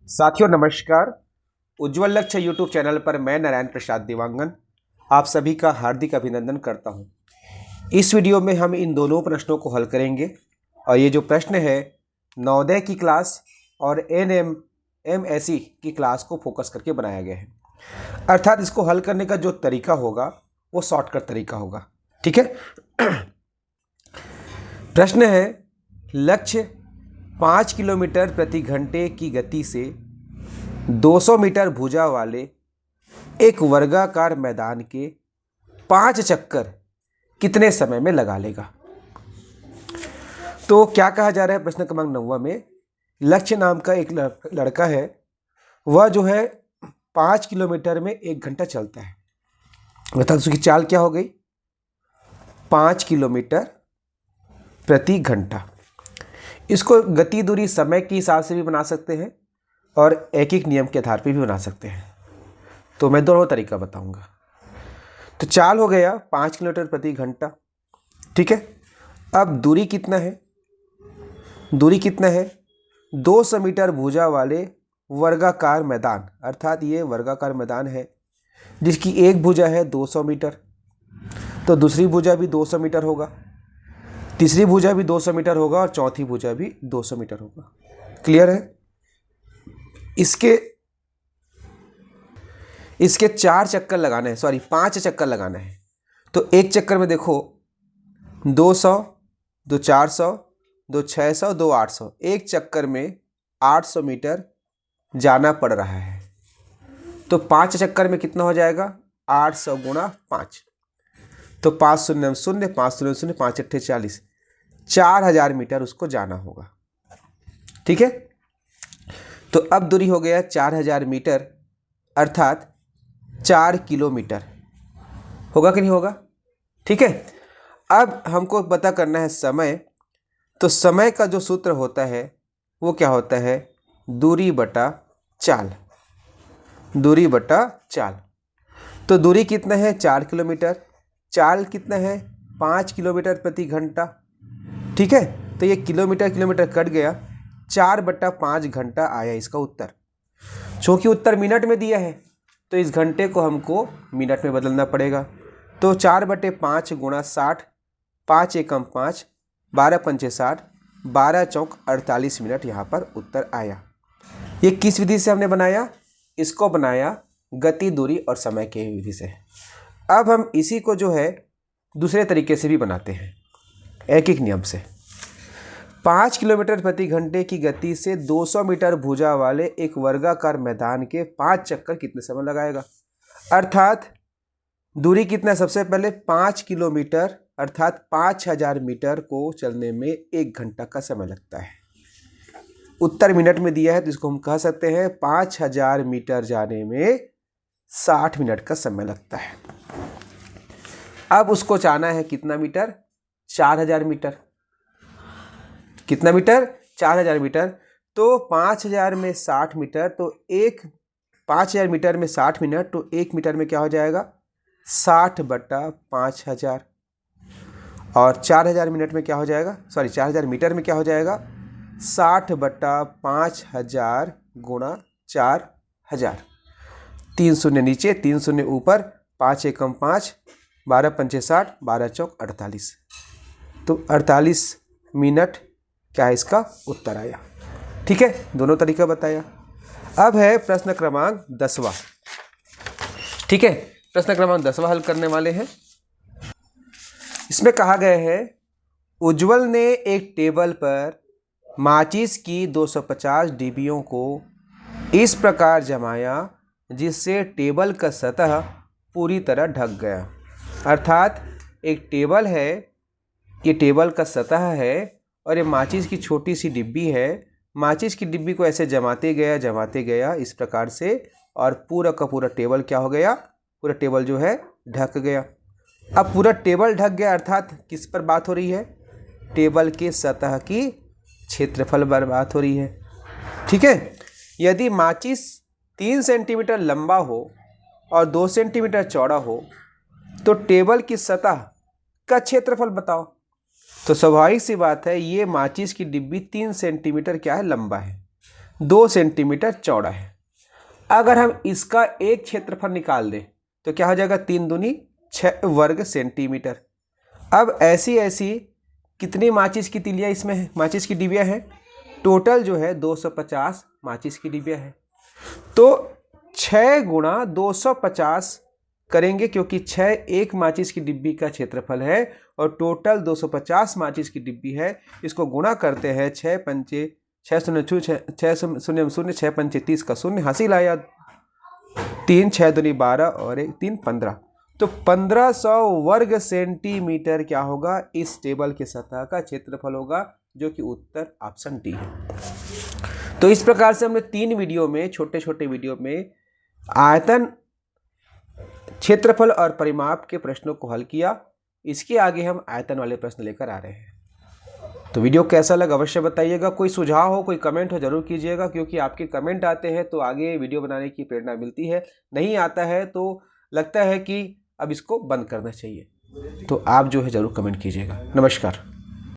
साथियों नमस्कार। उज्ज्वल लक्ष्य यूट्यूब चैनल पर मैं नारायण प्रसाद देवांगन आप सभी का हार्दिक अभिनंदन करता हूं। इस वीडियो में हम इन दोनों प्रश्नों को हल करेंगे और ये जो प्रश्न है नवोदय की क्लास और NMMSE की क्लास को फोकस करके बनाया गया है, अर्थात इसको हल करने का जो तरीका होगा वो शॉर्टकट तरीका होगा। ठीक है। प्रश्न है, लक्ष्य 5 किलोमीटर प्रति घंटे की गति से 200 मीटर भुजा वाले एक वर्गाकार मैदान के 5 चक्कर कितने समय में लगा लेगा। तो क्या कहा जा रहा है प्रश्न क्रमांक 9 में, लक्ष्य नाम का एक लड़का है, वह जो है 5 किलोमीटर में 1 घंटा चलता है। अर्थात उसकी चाल क्या हो गई, 5 किलोमीटर प्रति घंटा। इसको गति दूरी समय के हिसाब से भी बना सकते हैं और एक एक नियम के आधार पर भी बना सकते हैं। तो मैं दोनों तरीका बताऊंगा। तो चाल हो गया 5 किलोमीटर प्रति घंटा। ठीक है। अब दूरी कितना है, दूरी कितना है 200 मीटर भुजा वाले वर्गाकार मैदान, अर्थात ये वर्गाकार मैदान है जिसकी एक भुजा है 200 मीटर, तो दूसरी भुजा भी 200 मीटर होगा, तीसरी भुजा भी 200 मीटर होगा और चौथी भुजा भी 200 मीटर होगा। क्लियर है। इसके 4 चक्कर लगाना है, सॉरी 5 चक्कर लगाना है। तो एक चक्कर में देखो 200, 2 400, 2 600, 2 800, एक चक्कर में 800 मीटर जाना पड़ रहा है। तो 5 चक्कर में कितना हो जाएगा, 800 गुणा 5, तो 5 शून्य 0, 5 शून्य 0, 5 अट्ठे 40, 4000 मीटर उसको जाना होगा। ठीक है। तो अब दूरी हो गया 4000 मीटर, अर्थात 4 किलोमीटर होगा कि नहीं होगा। ठीक है। अब हमको पता करना है समय। तो समय का जो सूत्र होता है वो क्या होता है, दूरी बटा चाल, दूरी बटा चाल। तो दूरी कितना है 4 किलोमीटर, चाल कितना है 5 किलोमीटर प्रति घंटा। ठीक है। तो ये किलोमीटर किलोमीटर कट गया, 4/5 घंटा आया इसका उत्तर। चूँकि उत्तर मिनट में दिया है तो इस घंटे को हमको मिनट में बदलना पड़ेगा। तो 4/5 गुणा 60, 5 एकम 5, 12 पंचे 60, 12 चौक 48 मिनट यहाँ पर उत्तर आया। ये किस विधि से हमने बनाया, इसको बनाया गति दूरी और समय के विधि से। अब हम इसी को जो है दूसरे तरीके से भी बनाते हैं, एक एक नियम से। 5 किलोमीटर प्रति घंटे की गति से 200 मीटर भुजा वाले एक वर्गाकार मैदान के 5 चक्कर कितने समय लगाएगा। अर्थात दूरी कितना है, सबसे पहले 5 किलोमीटर अर्थात 5000 मीटर को चलने में 1 घंटा का समय लगता है। उत्तर मिनट में दिया है तो इसको हम कह सकते हैं 5000 मीटर जाने में 60 मिनट का समय लगता है। अब उसको जाना है कितना मीटर, 4000 मीटर। कितना मीटर, 4000 मीटर। तो 5000 में 60 मीटर, तो 5000 मीटर में 60 मिनट, तो 1 मीटर में क्या हो जाएगा 60/5000। और 4000 मिनट में क्या हो जाएगा, सॉरी 4000 मीटर में क्या हो जाएगा 60/5000 गुणा 4000। 3 शून्य नीचे 3 शून्य ऊपर, 5 एकम 5, 12 पंचे 60, 12 चौक 48, तो 48 मिनट क्या है इसका उत्तर आया। ठीक है। दोनों तरीका बताया। अब है प्रश्न क्रमांक 10वां। ठीक है। प्रश्न क्रमांक 10वां हल करने वाले हैं। इसमें कहा गया है, उज्ज्वल ने एक टेबल पर माचिस की 250 डिब्बियों को इस प्रकार जमाया जिससे टेबल का सतह पूरी तरह ढक गया। अर्थात एक टेबल है, ये टेबल का सतह है और ये माचिस की छोटी सी डिब्बी है। माचिस की डिब्बी को ऐसे जमाते गया इस प्रकार से, और पूरा का पूरा टेबल क्या हो गया, पूरा टेबल जो है ढक गया। अब पूरा टेबल ढक गया अर्थात किस पर बात हो रही है, टेबल के सतह की क्षेत्रफल पर बात हो रही है। ठीक है। यदि माचिस 3 सेंटीमीटर लंबा हो और 2 सेंटीमीटर चौड़ा हो तो टेबल की सतह का क्षेत्रफल बताओ। तो स्वाभाविक सी बात है, ये माचिस की डिब्बी 3 सेंटीमीटर क्या है लंबा है, 2 सेंटीमीटर चौड़ा है। अगर हम इसका एक क्षेत्रफल निकाल दें तो क्या हो जाएगा, 3 दूनी 6 वर्ग सेंटीमीटर। अब ऐसी ऐसी कितनी माचिस की तिलियाँ इसमें है, माचिस की डिबिया है, टोटल जो है 250 माचिस की डिबिया है। तो 6 गुणा 250 करेंगे क्योंकि 6 एक माचिस की डिब्बी का क्षेत्रफल है और टोटल 250 माचिस की डिब्बी है। इसको गुणा करते हैं, 6 पंचे 6 शून्य 6 पंचे 30 का शून्य हासिल आया, 3 6 दूनी 12 और 1 3 15। तो 1500 वर्ग सेंटीमीटर क्या होगा, इस टेबल के सतह का क्षेत्रफल होगा, जो कि उत्तर ऑप्शन डी है। तो इस प्रकार से हमने 3 वीडियो में, छोटे छोटे वीडियो में आयतन, क्षेत्रफल और परिमाप के प्रश्नों को हल किया। इसके आगे हम आयतन वाले प्रश्न लेकर आ रहे हैं। तो वीडियो कैसा लगा अवश्य बताइएगा। कोई सुझाव हो, कोई कमेंट हो, जरूर कीजिएगा, क्योंकि आपके कमेंट आते हैं तो आगे वीडियो बनाने की प्रेरणा मिलती है। नहीं आता है तो लगता है कि अब इसको बंद करना चाहिए। तो आप जो है जरूर कमेंट कीजिएगा। नमस्कार।